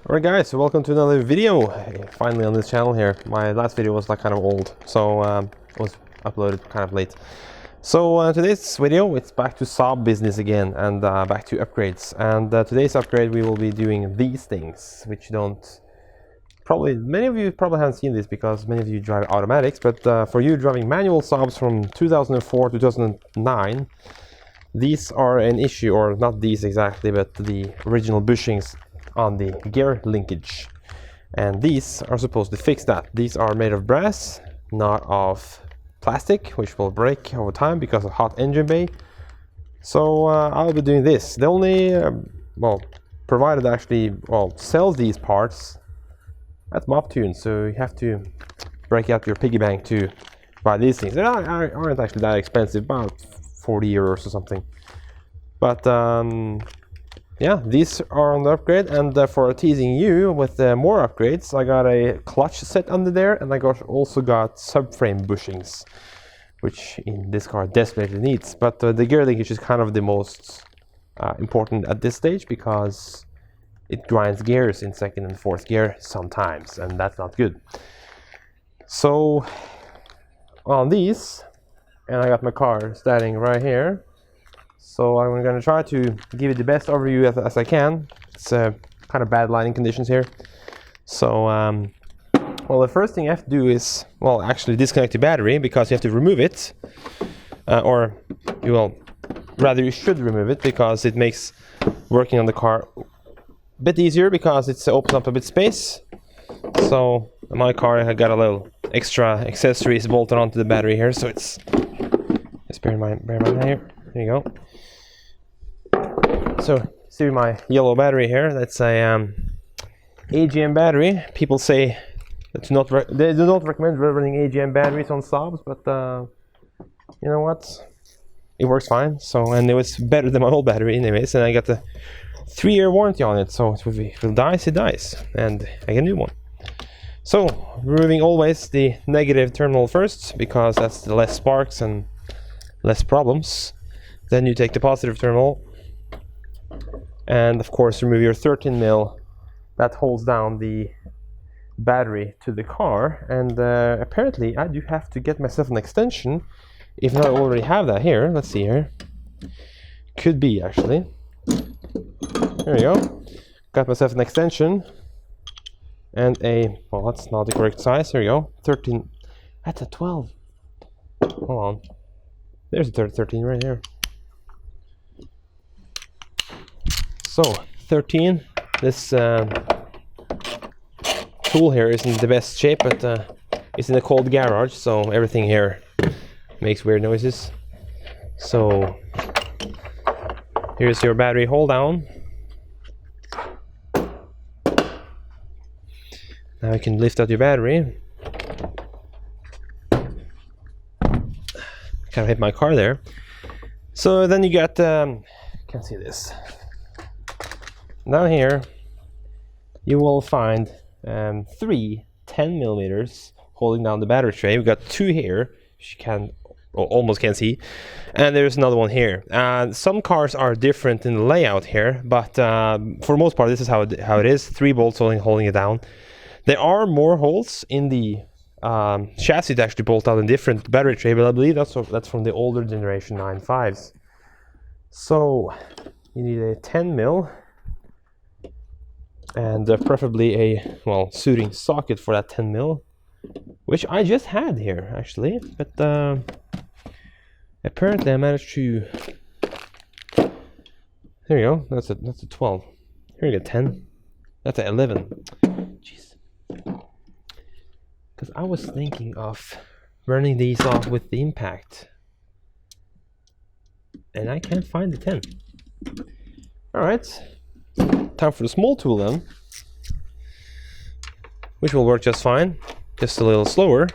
Alright guys, so welcome to another video, finally on this channel here. My last video was like kind of old, so it was uploaded kind of late. So today's video, it's back to Saab business again, and back to upgrades. And today's upgrade we will be doing these things, which many of you probably haven't seen this because many of you drive automatics, but for you driving manual Saabs from 2004 to 2009, these are an issue, or not these exactly, but the original bushings on the gear linkage, and these are supposed to fix that. These are made of brass, not of plastic, which will break over time because of hot engine bay. So I'll be doing this. The only provided actually sells these parts at Moptune, so you have to break out your piggy bank to buy these things. They aren't actually that expensive, about 40 euros or something, but yeah, these are on the upgrade. And for teasing you with more upgrades, I got a clutch set under there, and I also got subframe bushings, which in this car desperately needs. But the gear linkage is kind of the most important at this stage, because it grinds gears in second and fourth gear sometimes, and that's not good. So on these, and I got my car standing right here, so I'm going to try to give it the best overview as I can. It's kind of bad lighting conditions here. So, the first thing you have to do is, actually disconnect the battery, because you have to remove it. Or, you should remove it, because it makes working on the car a bit easier, because it opens up a bit space. So, my car had got a little extra accessories bolted onto the battery here, so it's... Just bear in mind here. There you go. So, see my yellow battery here, that's a AGM battery. People say that they do not recommend running AGM batteries on Saabs, but you know what? It works fine. So, and it was better than my old battery anyways, and I got the 3-year warranty on it, so if it dies, it dies, and I get a new one. So, removing always the negative terminal first, because that's the less sparks and less problems. Then you take the positive terminal, and of course remove your 13mm that holds down the battery to the car. And apparently I do have to get myself an extension, if not I already have that here. Let's see here, could be actually. There we go, got myself an extension and that's not the correct size. Here we go, 13, that's a 12, hold on, there's a 13 right here. So 13, this tool here isn't the best shape, but it's in a cold garage, so everything here makes weird noises. So here's your battery hold down. Now you can lift out your battery. Kind of hit my car there. So then you got, can't see this. Down here, you will find 3 10mm holding down the battery tray. We've got 2 here, which you almost can't see, and there's another one here. Some cars are different in the layout here, but for the most part, this is how it is. 3 bolts holding it down. There are more holes in the chassis to actually bolt out a different battery tray, but I believe that's from the older generation 9.5s. So you need a 10mm. And preferably a suiting socket for that 10mm, which I just had here actually, but apparently I managed to. There you go. That's a 12. Here you go, 10. That's an 11. Jeez. Because I was thinking of running these off with the impact, and I can't find the 10. All right. Time for the small tool then, which will work just fine, just a little slower.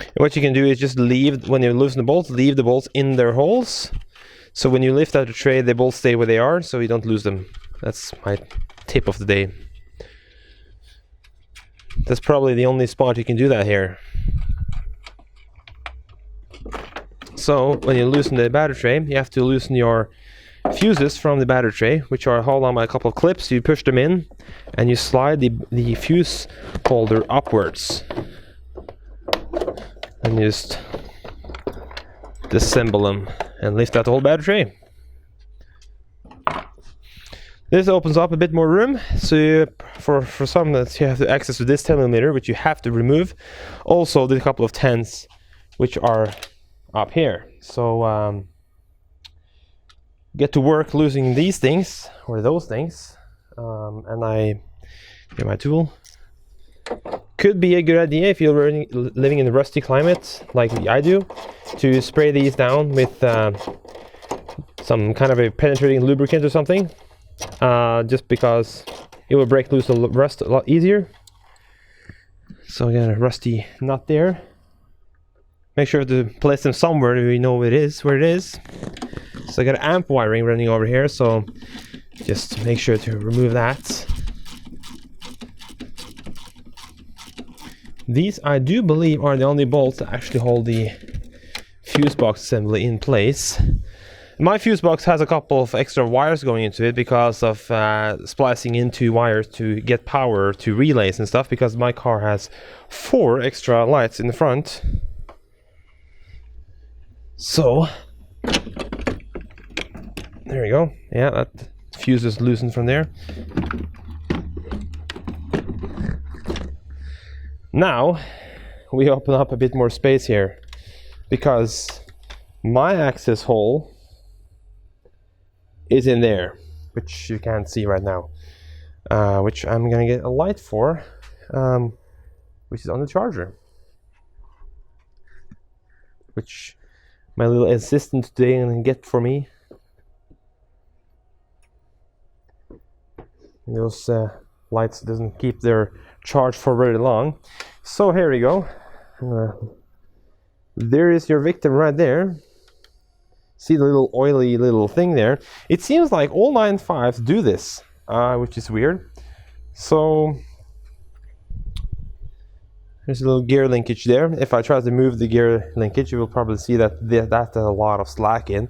And what you can do is just leave, when you loosen the bolts, leave the bolts in their holes. So when you lift out the tray, they both stay where they are, so you don't lose them. That's my tip of the day. That's probably the only spot you can do that here. So when you loosen the battery tray, you have to loosen your fuses from the battery tray, which are held on by a couple of clips. You push them in and you slide the fuse holder upwards and just disassemble them and lift out the whole battery tray. This opens up a bit more room, so for some that you have access to this 10mm, which you have to remove. Also the couple of 10s which are up here. So get to work losing these things, or those things, and I get my tool. Could be a good idea if you're living in a rusty climate like I do, to spray these down with some kind of a penetrating lubricant or something, just because it will break loose the rust a lot easier. So I got a rusty nut there. Make sure to place them somewhere where you know where it is. So I got amp wiring running over here, so just make sure to remove that. These, I do believe, are the only bolts that actually hold the fuse box assembly in place. My fuse box has a couple of extra wires going into it because of splicing into wires to get power to relays and stuff, because my car has 4 extra lights in the front. So there you go. Yeah, that fuse is loosened from there. Now we open up a bit more space here, because my access hole is in there, which you can't see right now, which I'm gonna get a light for, which is on the charger, which my little assistant today gonna get for me. And those lights doesn't keep their charge for very long. So here we go. There is your victim right there. See the little oily little thing there? It seems like all 9.5s do this, which is weird. So there's a little gear linkage there. If I try to move the gear linkage, you will probably see that that has a lot of slack in.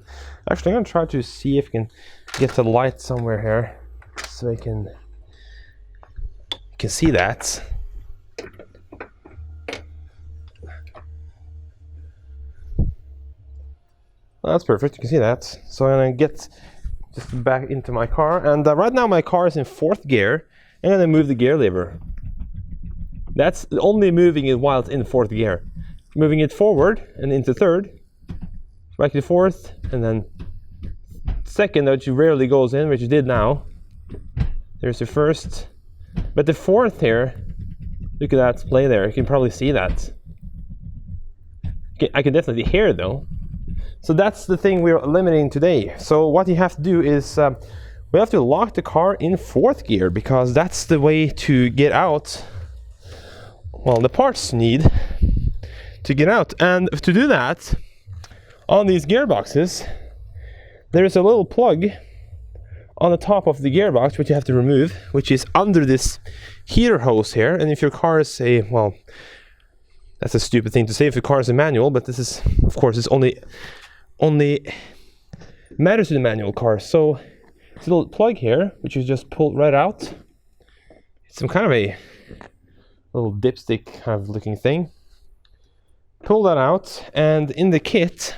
Actually, I'm gonna try to see if I can get the light somewhere here, so I can see that. Well, that's perfect, you can see that. So I'm gonna get just back into my car, and right now my car is in 4th gear. I'm gonna move the gear lever. That's only moving it while it's in 4th gear. Moving it forward and into 3rd, back to 4th, and then 2nd, which rarely goes in, which you did now. There's the 1st, but the 4th here, look at that play there. You can probably see that. I can definitely hear it though. So that's the thing we're eliminating today. So what you have to do is we have to lock the car in 4th gear, because that's the way to get out. Well, the parts need to get out, and to do that, on these gearboxes, there's a little plug on the top of the gearbox which you have to remove, which is under this heater hose here. And if your car is a, well, that's a stupid thing to say if your car is a manual, but this is, of course, it's only matters to the manual car. So it's a little plug here which you just pull right out. It's some kind of a little dipstick kind of looking thing. Pull that out, and in the kit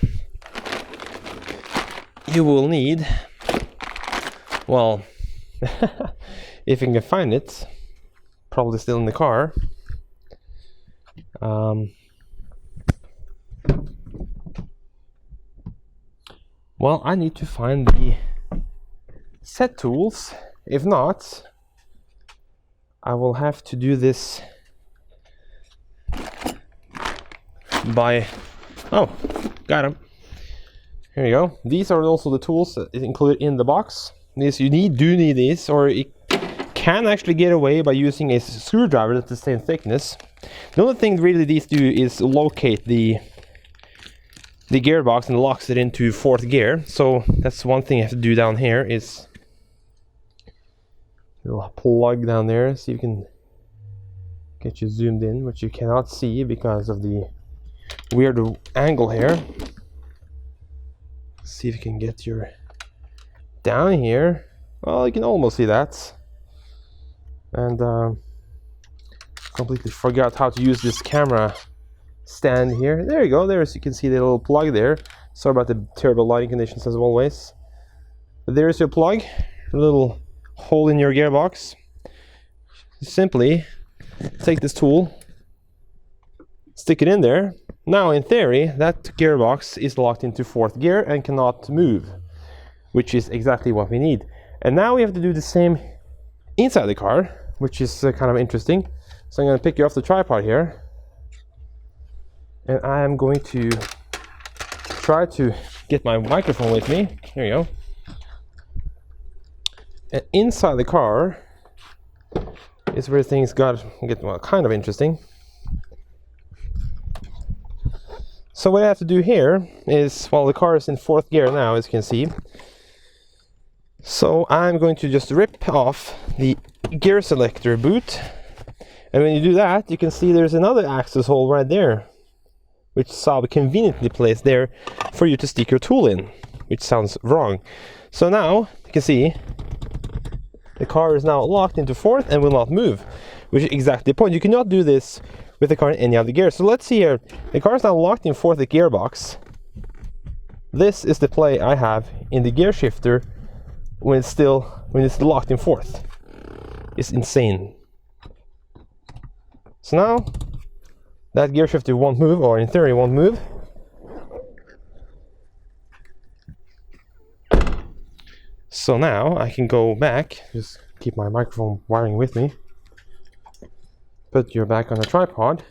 you will need, well, if you can find it, probably still in the car, well, I need to find the set tools. If not, I will have to do this by, oh, got them. Here you go. These are also the tools that is included in the box. These you do need these, or it can actually get away by using a screwdriver that's the same thickness. The only thing really these do is locate the gearbox and locks it into 4th gear. So that's one thing you have to do down here, is a little plug down there. See if you can get you zoomed in, which you cannot see because of the weird angle here. See if you can get your down here. Well, you can almost see that. And completely forgot how to use this camera stand here. There you go. There's, you can see the little plug there. Sorry about the terrible lighting conditions as always. But there's your plug, a little hole in your gearbox. Simply take this tool, stick it in there. Now in theory that gearbox is locked into 4th gear and cannot move, which is exactly what we need. And now we have to do the same inside the car, which is kind of interesting. So I'm going to pick you off the tripod here, and I am going to try to get my microphone with me. Here you go. And inside the car is where things get well, kind of interesting. So what I have to do here is, well, the car is in 4th gear now, as you can see. So I'm going to just rip off the gear selector boot. And when you do that, you can see there's another access hole right there, which Saab conveniently placed there for you to stick your tool in, which sounds wrong. So now you can see the car is now locked into 4th and will not move, which is exactly the point. You cannot do this with the car in any other gear. So let's see here. The car is now locked in 4th gearbox. This is the play I have in the gear shifter when it's locked in 4th. It's insane. So now that gear shifter won't move, or in theory won't move. So now I can go back, just keep my microphone wiring with me. Put your back on the tripod.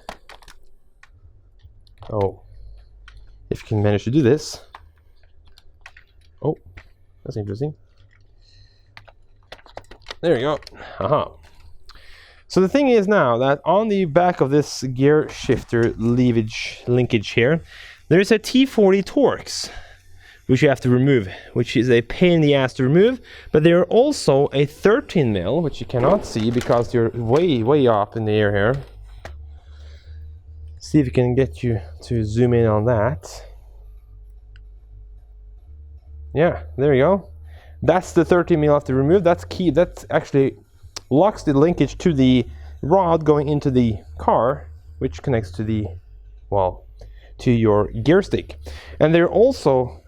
Oh, if you can manage to do this. Oh, that's interesting. There you go. Aha. So the thing is now that on the back of this gear shifter linkage here, there is a T40 Torx, which you have to remove, which is a pain in the ass to remove. But there are also a 13mm, which you cannot see because you're way up in the air here. See if we can get you to zoom in on that. Yeah, there you go. That's the 13mm I have to remove. That's key. That actually locks the linkage to the rod going into the car, which connects to the, well, to your gear stick. And there also,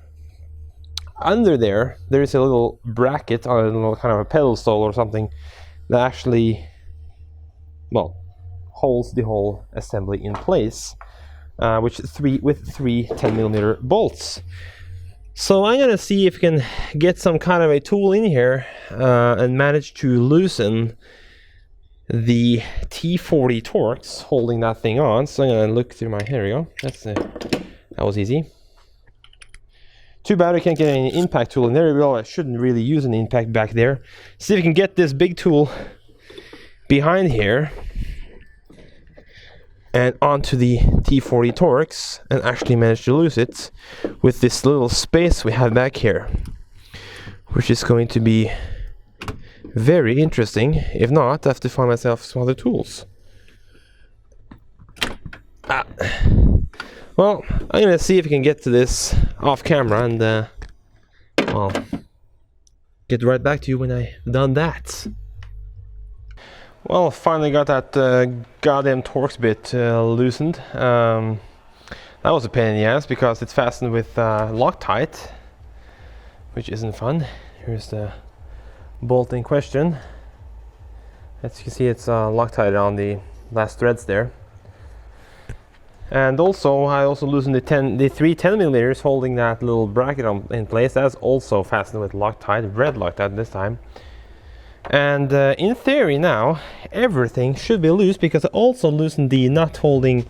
under there is a little bracket on a little kind of a pedestal or something that actually, well, holds the whole assembly in place, with three 10mm bolts. So I'm gonna see if we can get some kind of a tool in here and manage to loosen the T40 Torx holding that thing on. So I'm gonna look through my, here we go. That was easy. Too bad I can't get any impact tool in there. Well, I shouldn't really use an impact back there. See if we can get this big tool behind here and onto the T40 Torx and actually manage to lose it with this little space we have back here, which is going to be very interesting. If not, I have to find myself some other tools. Well, I'm gonna see if I can get to this off camera and well, get right back to you when I've done that. Well, finally got that goddamn Torx bit loosened. That was a pain in the ass because it's fastened with Loctite, which isn't fun. Here's the bolt in question. As you can see, it's Loctite on the last threads there. And also, I also loosened the 3 10mm holding that little bracket in place. That's also fastened with Loctite, red Loctite this time. And in theory now, everything should be loose because I also loosened the nut holding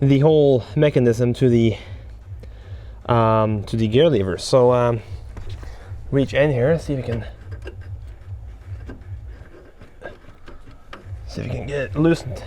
the whole mechanism to the gear lever. So reach in here, see if we can get it loosened.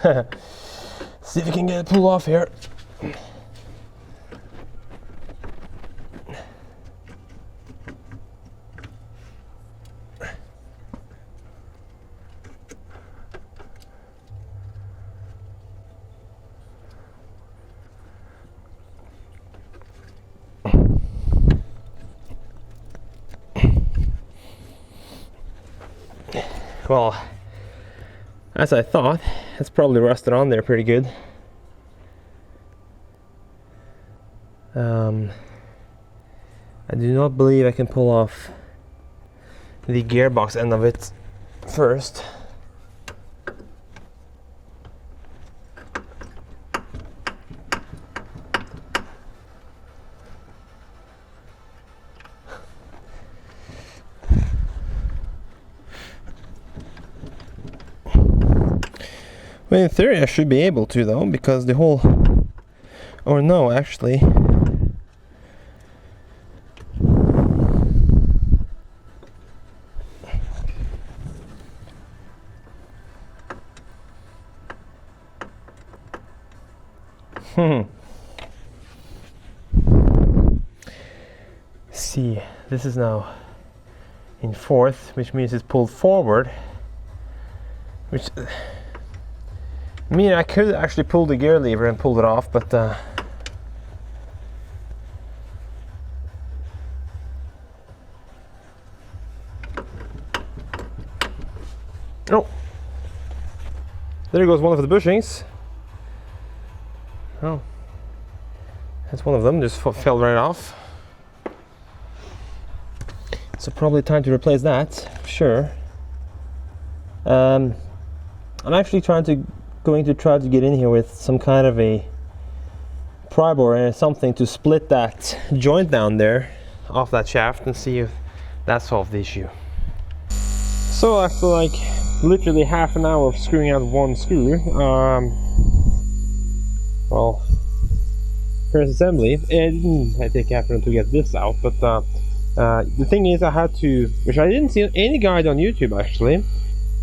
See if we can get it pulled off here. Well, as I thought, it's probably rusted on there pretty good. I do not believe I can pull off the gearbox end of it first. Well, in theory I should be able to though, because the whole... Or no, actually. See, this is now in fourth, which means it's pulled forward. Which... I mean, I could actually pull the gear lever and pull it off, but oh, there goes one of the bushings. Oh, that's one of them, just fell right off. So probably time to replace that, sure. I'm actually going to try to get in here with some kind of a pry bore or something to split that joint down there off that shaft and see if that solves the issue. So after like literally half an hour of screwing out one screw, well, first assembly, it didn't take afternoon to get this out, but the thing is I had to, which I didn't see any guide on YouTube actually,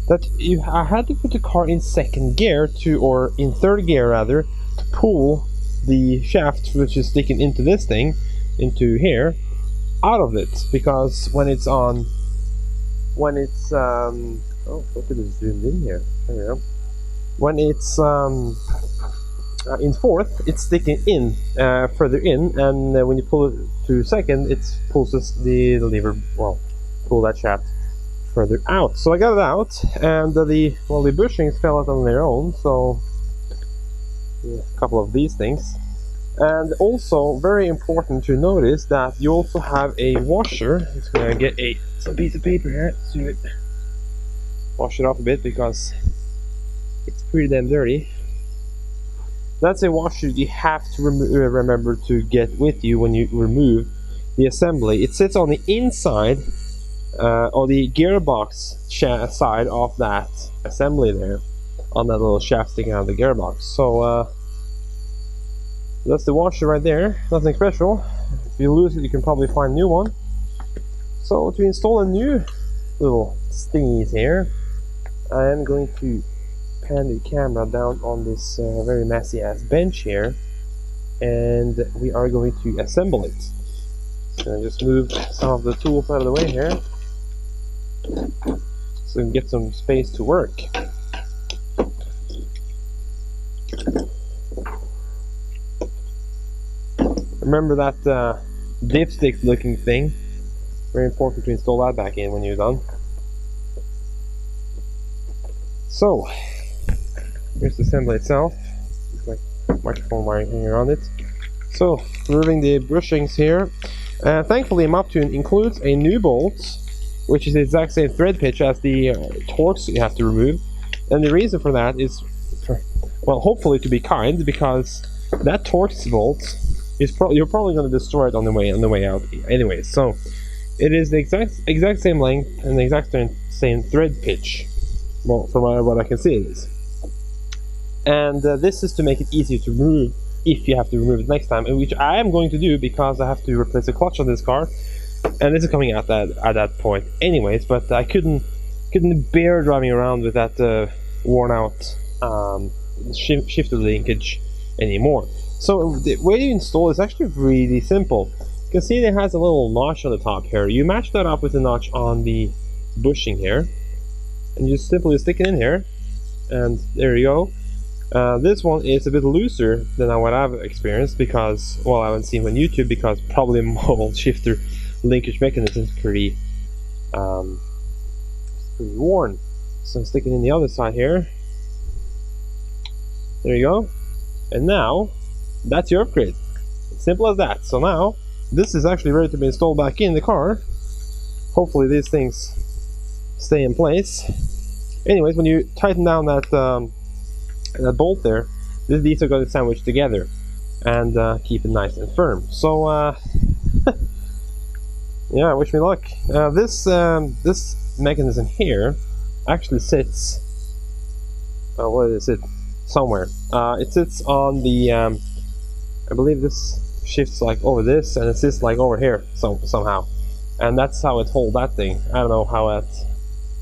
that I had to put the car in second gear or in third gear rather, to pull the shaft which is sticking into this thing, into here, out of it, because when it's oh, look at this zoomed in here, there we go. When it's in fourth, it's sticking in, further in, and when you pull it to second, it pulls the lever, well, pull that shaft further out. So I got it out, and the bushings fell out on their own, so yeah, a couple of these things. And also very important to notice that you also have a washer. It's gonna get some piece of paper here to wash it off a bit because it's pretty damn dirty. That's a washer you have to remember to get with you when you remove the assembly. It sits on the inside or the gearbox side of that assembly there, on that little shaft sticking out of the gearbox. So that's the washer right there, nothing special. If you lose it, you can probably find a new one. So to install a new little stingies here, I am going to pan the camera down on this very messy ass bench here, and we are going to assemble it. So just move some of the tools out of the way here, so we can get some space to work. Remember that dipstick looking thing? Very important to install that back in when you're done. So, here's the assembly itself. It's like microphone wiring hanging around it. So, removing the bushings here. Thankfully, Maptune includes a new bolt, which is the exact same thread pitch as the Torx you have to remove. And the reason for that is, well, hopefully to be kind, because that Torx bolt is you're probably going to destroy it on the way out anyway. So it is the exact same length and the exact same thread pitch. Well, from what I can see it is. And this is to make it easier to remove if you have to remove it next time, which I am going to do because I have to replace the clutch on this car, and this is coming out at that point anyways. But I couldn't bear driving around with that worn out shifter linkage anymore. So the way you install is actually really simple. You can see it has a little notch on the top here. You match that up with the notch on the bushing here, and you simply stick it in here, and there you go. This one is a bit looser than what I've experienced because, well, I haven't seen on YouTube because probably my whole shifter linkage mechanism is pretty worn. So I'm sticking in the other side here. There you go. And now that's your upgrade. It's simple as that. So now this is actually ready to be installed back in the car. Hopefully these things stay in place. Anyways, when you tighten down that bolt there, these are going to sandwich together and keep it nice and firm. So yeah, wish me luck. This mechanism here actually sits, where does it sit? Somewhere. It sits on the, I believe this shifts like over this, and it sits like over here somehow, and that's how it holds that thing. I don't know how that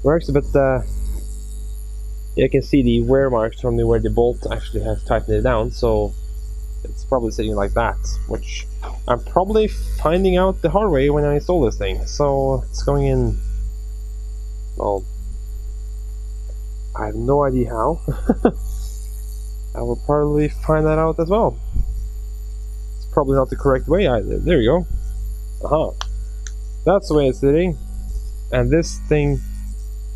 works, but you can see the wear marks from where the bolt actually has tightened it down, so it's probably sitting like that, which I'm probably finding out the hard way when I install this thing. So it's going in, well, I have no idea how. I will probably find that out as well. It's probably not the correct way either. There you go. That's the way it's sitting. And this thing,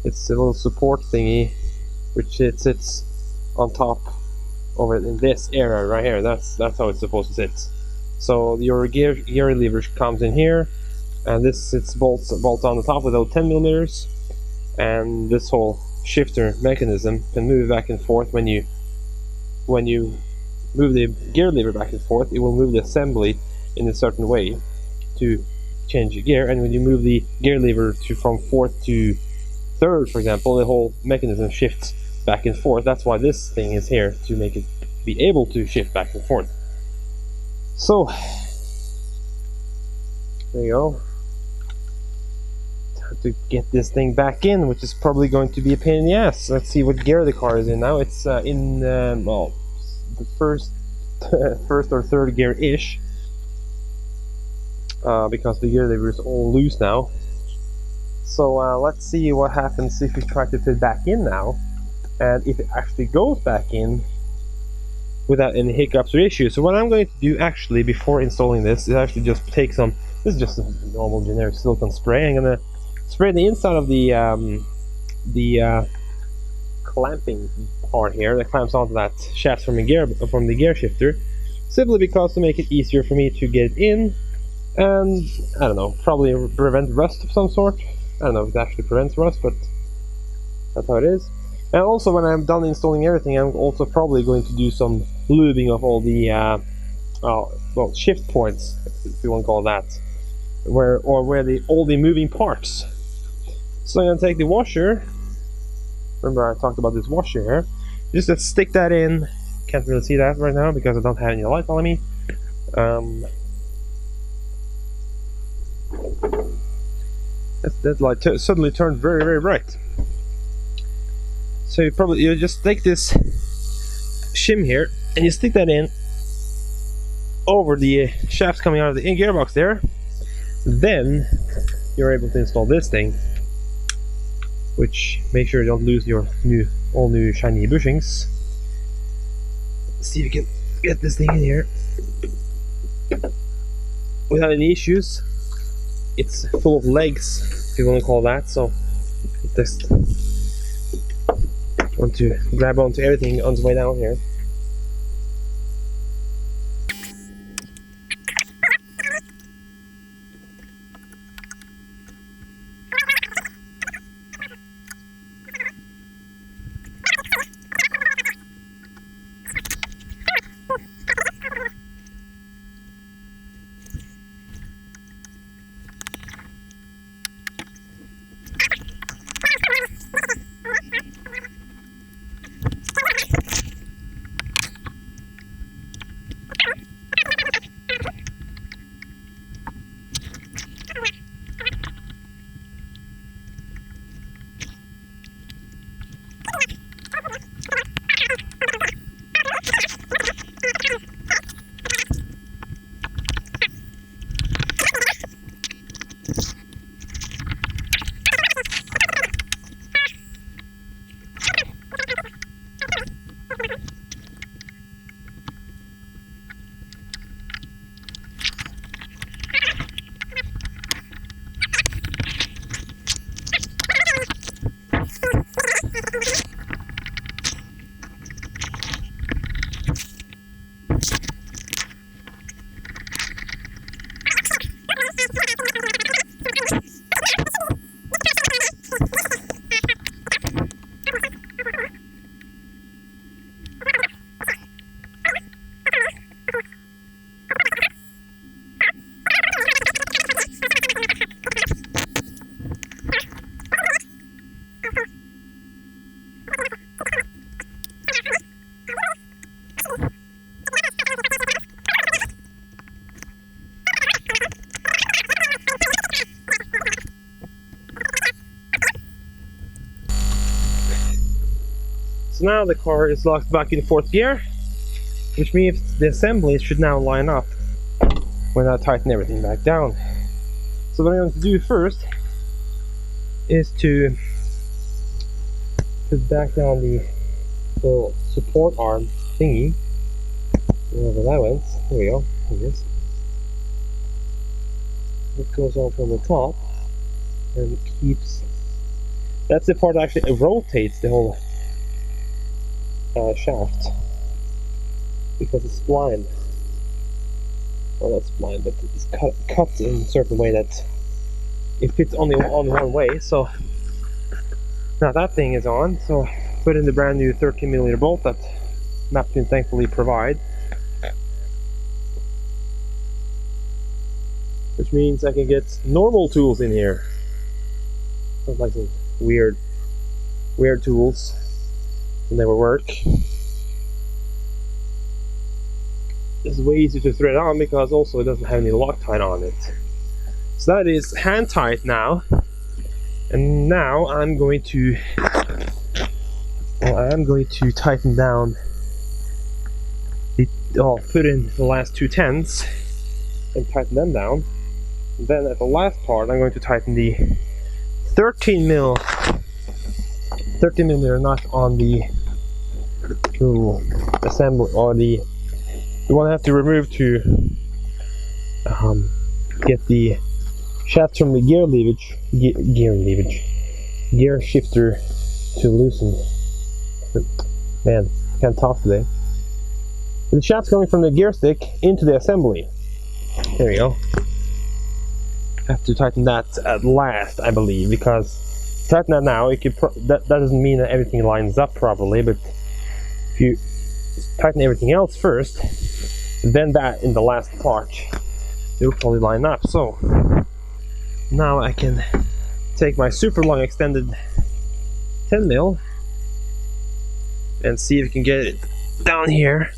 it's a little support thingy, which it sits on top over in this area right here. That's how it's supposed to sit. So your gear lever comes in here, and this sits bolt on the top with those 10mm, and this whole shifter mechanism can move back and forth. When you move the gear lever back and forth, it will move the assembly in a certain way to change the gear, and when you move the gear lever from fourth to third, for example, the whole mechanism shifts back and forth. That's why this thing is here, to make it be able to shift back and forth. So there you go. Time to get this thing back in, which is probably going to be a pain in the ass. Let's see what gear the car is in now. It's in well, the first or third gear-ish, because the gear lever is all loose now. So let's see what happens if we try to fit it back in now, and if it actually goes back in without any hiccups or issues. So what I'm going to do actually before installing this is actually just take some, this is just a normal generic silicone spray. I'm gonna spray the inside of the clamping part here that clamps onto that shaft from the gear shifter, simply because to make it easier for me to get it in, and I don't know, probably prevent rust of some sort. I don't know if it actually prevents rust, but that's how it is. And also, when I'm done installing everything, I'm also probably going to do some lubing of all the well, shift points, if you want to call it that, where all the moving parts. So I'm going to take the washer. Remember, I talked about this washer here. Just let's stick that in. Can't really see that right now because I don't have any light on me. That light suddenly turned very, very bright. So you just take this shim here and you stick that in over the shafts coming out of the gearbox there. Then you're able to install this thing, which make sure you don't lose your all new shiny bushings. Let's see if you can get this thing in here without any issues. It's full of legs, if you want to call that, so just want to grab onto everything on the way down here. So now the car is locked back in 4th gear, which means the assembly should now line up when I tighten everything back down. So what I'm going to do first is to put back down the little support arm thingy. Wherever that went. There we go. Here it is. It goes on from the top and keeps. That's the part that actually rotates the whole shaft, because it's blind. Well, that's blind, but it's cut in a certain way that it fits only on one way. So now that thing is on. So put in the brand new 13mm bolt that Map can thankfully provide, which means I can get normal tools in here. Not like some weird tools that never work. It's way easier to thread on because also it doesn't have any Loctite on it. So that is hand tight now. And now I'm going to tighten down I'll put in the last 2 10s and tighten them down. And then at the last part I'm going to tighten the 13mm nut on the assembly, or the one I have to remove to get the shaft from the gear shifter to loosen. Man, I can't talk today. The shaft's going from the gear stick into the assembly. There we go. I have to tighten that at last, I believe, because tighten that now, that doesn't mean that everything lines up properly, but if you tighten everything else first, then that in the last part, it will probably line up. So now I can take my super long extended 10mm and see if we can get it down here.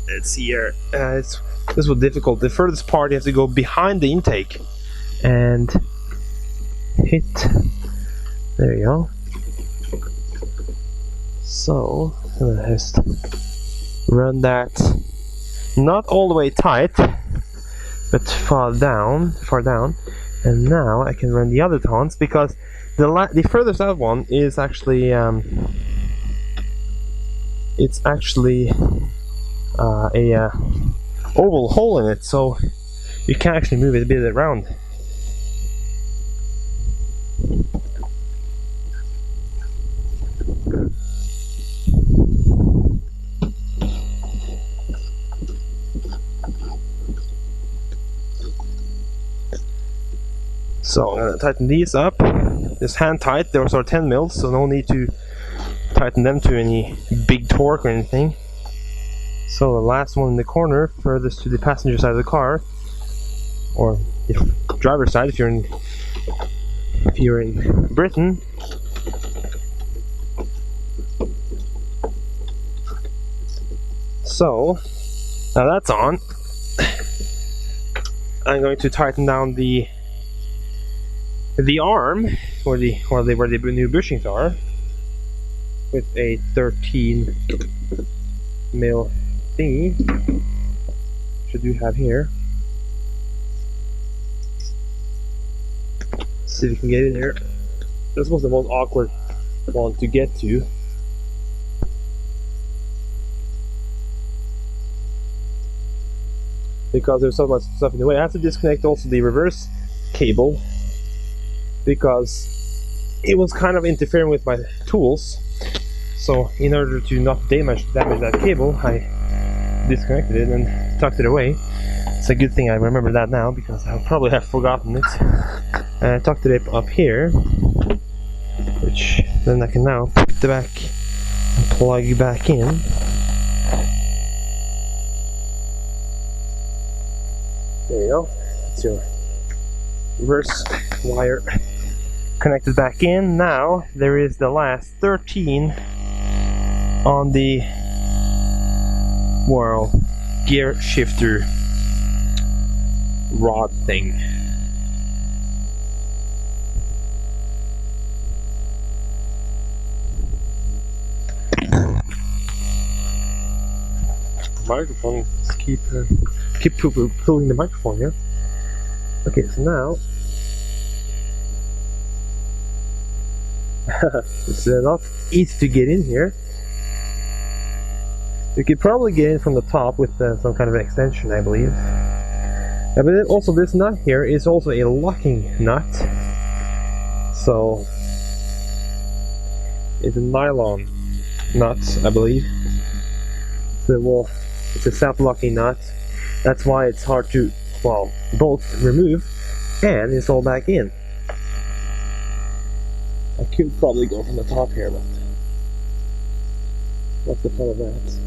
Let's see here. This was difficult. The furthest part you have to go behind the intake and hit. There you go. So I'm gonna just run that not all the way tight, but far down, and now I can run the other tons, because the furthest out one is actually it's actually a oval hole in it, so you can actually move it a bit around. So I'm going to tighten these up, just hand tight. Those are 10 mils, so no need to tighten them to any big torque or anything. So the last one in the corner, furthest to the passenger side of the car, or the driver's side if you're in Britain. So now that's on. I'm going to tighten down the arm where the new bushings are with a 13 mil thingy, which I do have here. Let's see if we can get in there. This was the most awkward one to get to. Because there's so much stuff in the way. I have to disconnect also the reverse cable, because it was kind of interfering with my tools. So in order to not damage that cable, I disconnected it and tucked it away. It's a good thing I remember that now, because I probably have forgotten it. And I tucked it up here, which then I can now put it back and plug it back in. There you go. That's your reverse wire connected back in. Now there is the last 13 on the gear shifter rod thing. microphone. Just keep pulling the microphone here. Okay, so now it's not easy to get in here. You could probably get in from the top with some kind of extension, I believe. But then also this nut here is also a locking nut. So it's a nylon nut, I believe. So well, it's a self-locking nut. That's why it's hard to, well, both remove and install back in. I could probably go from the top here, but what's the fun of that?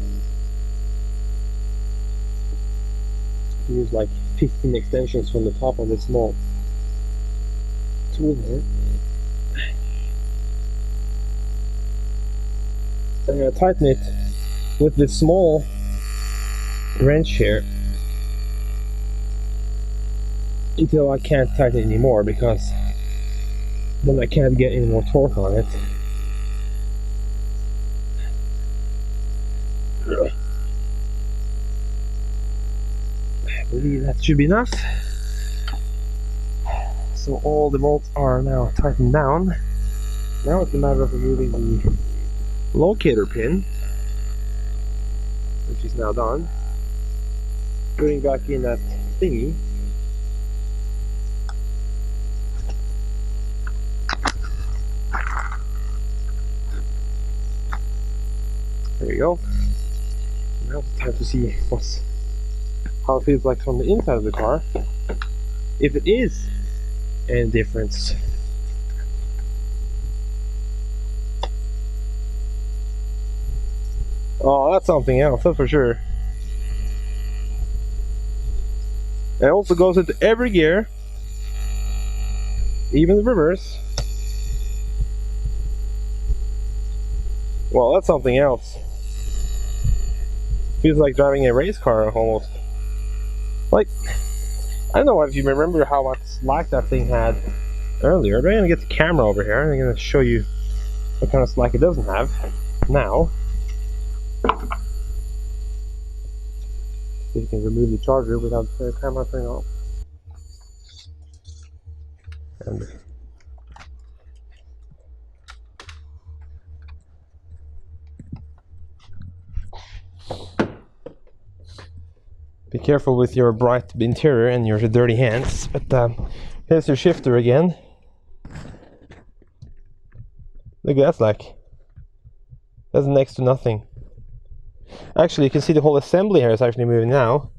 Use like 15 extensions from the top of this small tool here. I'm going to tighten it with this small wrench here until I can't tighten it anymore, because then I can't get any more torque on it. I believe that should be enough. So all the bolts are now tightened down. Now it's a matter of removing the locator pin, which is now done. Putting back in that thingy. There you go. Now it's time to see how it feels like from the inside of the car. If it is any difference. Oh, that's something else, that's for sure. It also goes into every gear, even the reverse. Well, that's something else. Feels like driving a race car almost. Like, I don't know if you remember how much slack that thing had earlier, but I'm gonna get the camera over here and I'm gonna show you what kind of slack it doesn't have now. So you can remove the charger without the camera turning off. And be careful with your bright interior and your dirty hands. But here's your shifter again. Look at that slack. That's next to nothing. Actually, you can see the whole assembly here is actually moving now.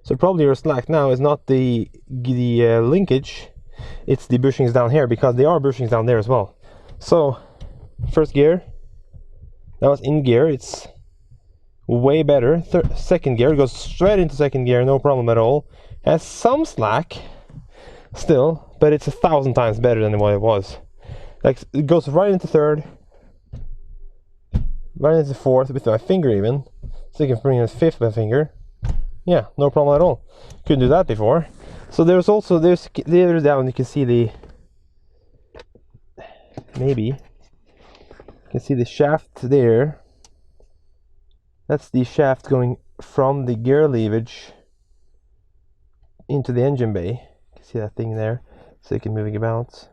So probably your slack now is not the linkage, it's the bushings down here, because there are bushings down there as well. So first gear, that was in gear, it's way better. Second gear, it goes straight into second gear, no problem at all. Has some slack still, but it's 1,000 times better than what it was. Like, it goes right into third, right into fourth with my finger even, so you can bring in fifth with my finger. Yeah, no problem at all. Couldn't do that before. So there's also, there's the other down, you can see the, maybe you can see the shaft there. That's the shaft going from the gear leverage into the engine bay. You can see that thing there, so you can move it about.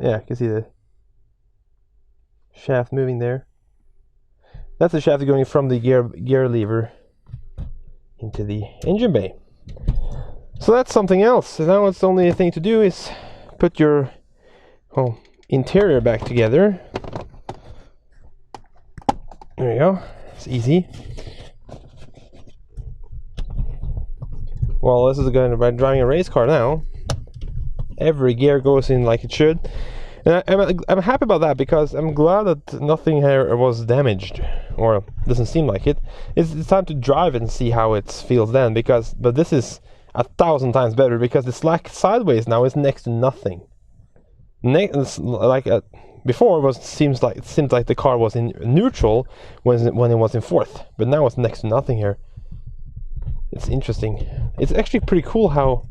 Yeah, you can see the shaft moving there. That's the shaft going from the gear lever into the engine bay. So that's something else. So now it's the only thing to do is put your interior back together. There you go. It's easy. Well, this is going to be driving a race car now. Every gear goes in like it should, and I'm happy about that, because I'm glad that nothing here was damaged, or doesn't seem like it. It's time to drive and see how it feels then, but this is 1,000 times better, because the slack sideways now is next to nothing. Before it seemed like the car was in neutral when it was in fourth, but now it's next to nothing here. It's interesting. It's actually pretty cool how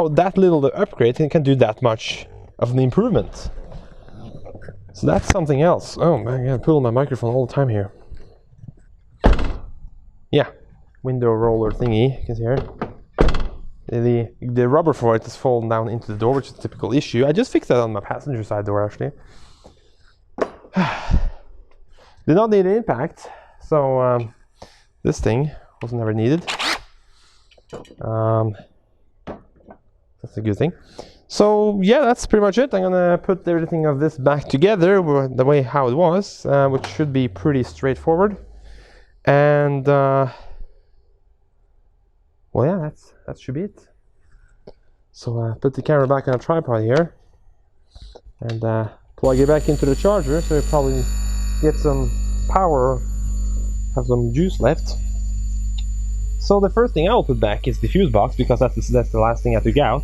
that little upgrade can do that much of an improvement. So that's something else. Oh man, I'm pulling my microphone all the time here. Yeah, window roller thingy, you can see here. The rubber for it has fallen down into the door, which is a typical issue. I just fixed that on my passenger side door actually. Did not need an impact, so this thing was never needed. That's a good thing. So yeah, that's pretty much it. I'm gonna put everything of this back together the way how it was, which should be pretty straightforward. And well, yeah, that should be it. So put the camera back on a tripod here, and plug it back into the charger, so it probably get some power, have some juice left. So the first thing I'll put back is the fuse box, because that's the last thing I took out.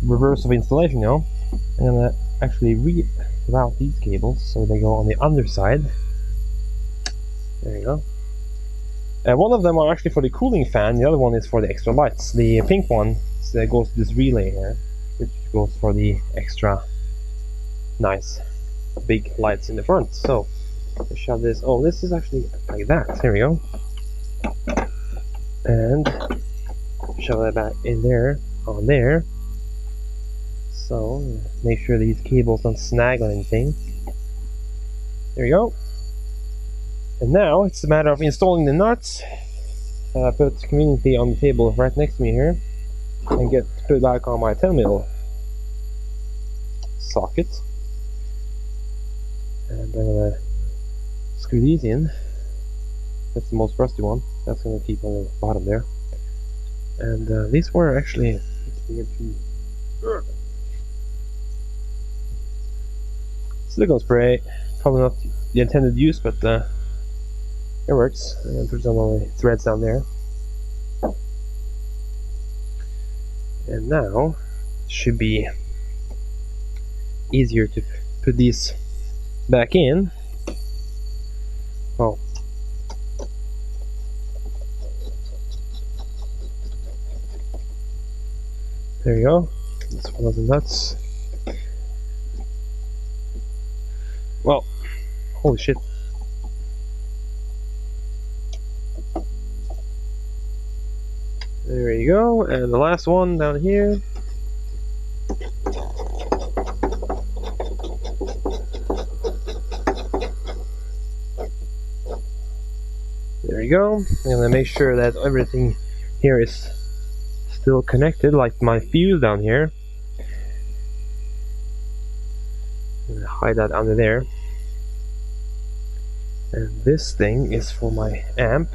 Reverse of installation now. I'm gonna actually reroute these cables so they go on the underside. There you go. One of them are actually for the cooling fan, the other one is for the extra lights. The pink one goes to this relay here, which goes for the extra nice big lights in the front. So let's shove this. Oh, this is actually like that. Here we go. And shove that back in there, on there. So make sure these cables don't snag on anything. There we go. And now it's a matter of installing the nuts. I put conveniently on the table right next to me here, and get put back on my 10mm socket. And I'm gonna screw these in. That's the most rusty one. That's gonna keep on the bottom there. And these were actually silicone spray. Probably not the intended use, but it works. I'm gonna put some of the threads down there. And now it should be easier to put these back in. Oh. There you go. That's one of the nuts. Well, holy shit. There you go, and the last one down here. There you go. I'm gonna make sure that everything here is still connected, like my fuse down here. I'm gonna hide that under there. And this thing is for my amp.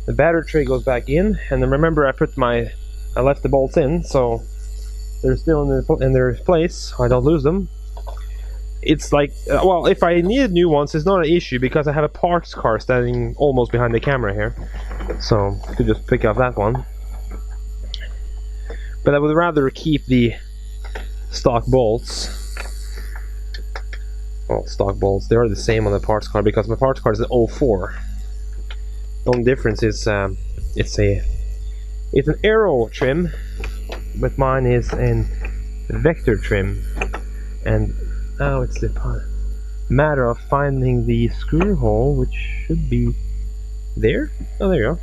The battery tray goes back in, and then remember I left the bolts in, so they're still in their place, so I don't lose them. It's like, well, if I needed new ones, it's not an issue because I have a parked car standing almost behind the camera here, so I could just pick up that one. But I would rather keep the stock bolts. Well, stock bolts, they are the same on the parts car because my parts car is an 04. The only difference is it's an aero trim, but mine is an vector trim. And now it's the matter of finding the screw hole, which should be there. Oh, there you go.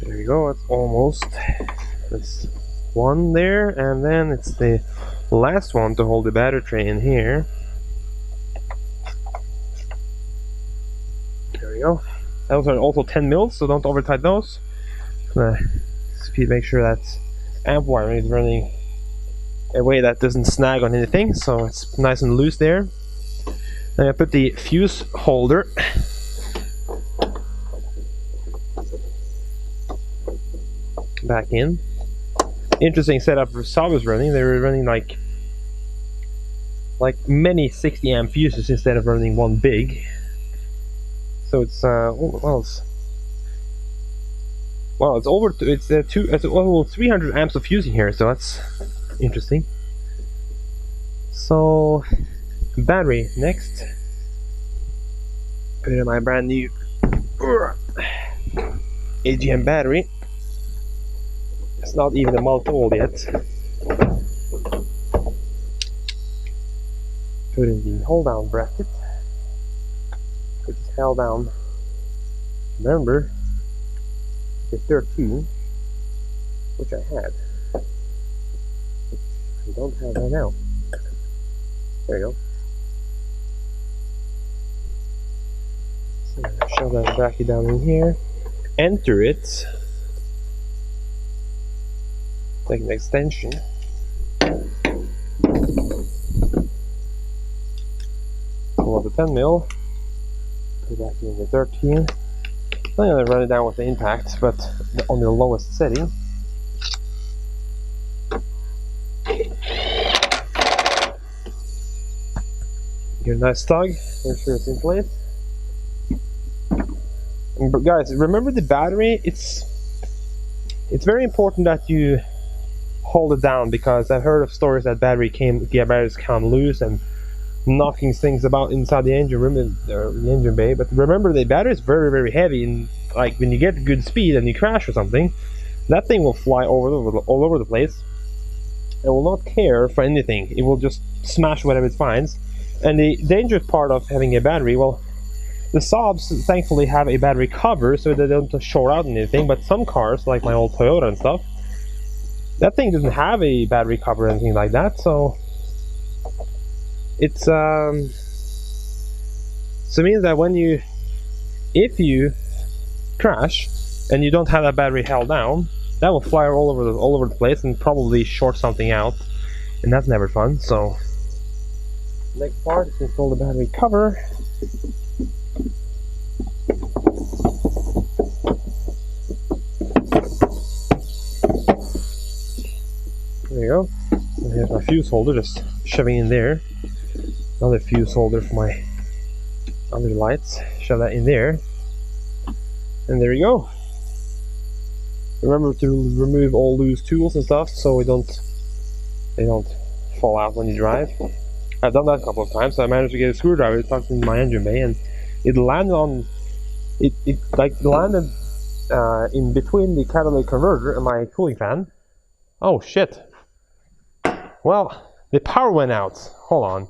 There you go, it's almost. There's one there, and then it's the last one to hold the battery tray in here. There we go. Those are also 10 mils, so don't over tighten those. Make sure that amp wiring is running a way that doesn't snag on anything, so it's nice and loose there. Then I put the fuse holder back in. Interesting setup for Saab was running. They were running like many 60 amp fuses instead of running one big. So it's it's over. It's over 300 amps of fusing here. So that's interesting. So battery next. Put in my brand new AGM battery. It's not even a month old yet. Put in the hold down bracket, which is held down. Remember the 13, which I had. I don't have that now. There you go. So shove that bracket down in here. Enter it. Take an extension. Pull out the 10 mil. Put back in the 13. I'm going to run it down with the impact, but on the lowest setting. Get a nice tug. Make sure it's in place. But guys, remember the battery. It's very important that you hold it down, because I've heard of stories that batteries come loose and knocking things about inside the engine room and the engine bay. But remember, the battery is very, very heavy, and like when you get good speed and you crash or something, that thing will fly all over the place. It will not care for anything. It will just smash whatever it finds. And the dangerous part of having a battery, well, the Saabs thankfully have a battery cover so they don't short out anything, but some cars, like my old Toyota and stuff, that thing doesn't have a battery cover or anything like that, so it's so it means that if you crash and you don't have that battery held down, that will fly all over the place and probably short something out, and that's never fun. So next part is install the battery cover. There you go. And here's my fuse holder, just shoving in there. Another fuse holder for my other lights. Shove that in there. And there you go. Remember to remove all loose tools and stuff so they don't fall out when you drive. I've done that a couple of times. So I managed to get a screwdriver tucked in my engine bay, and it landed on landed in between the catalytic converter and my cooling fan. Oh shit. Well, the power went out. Hold on.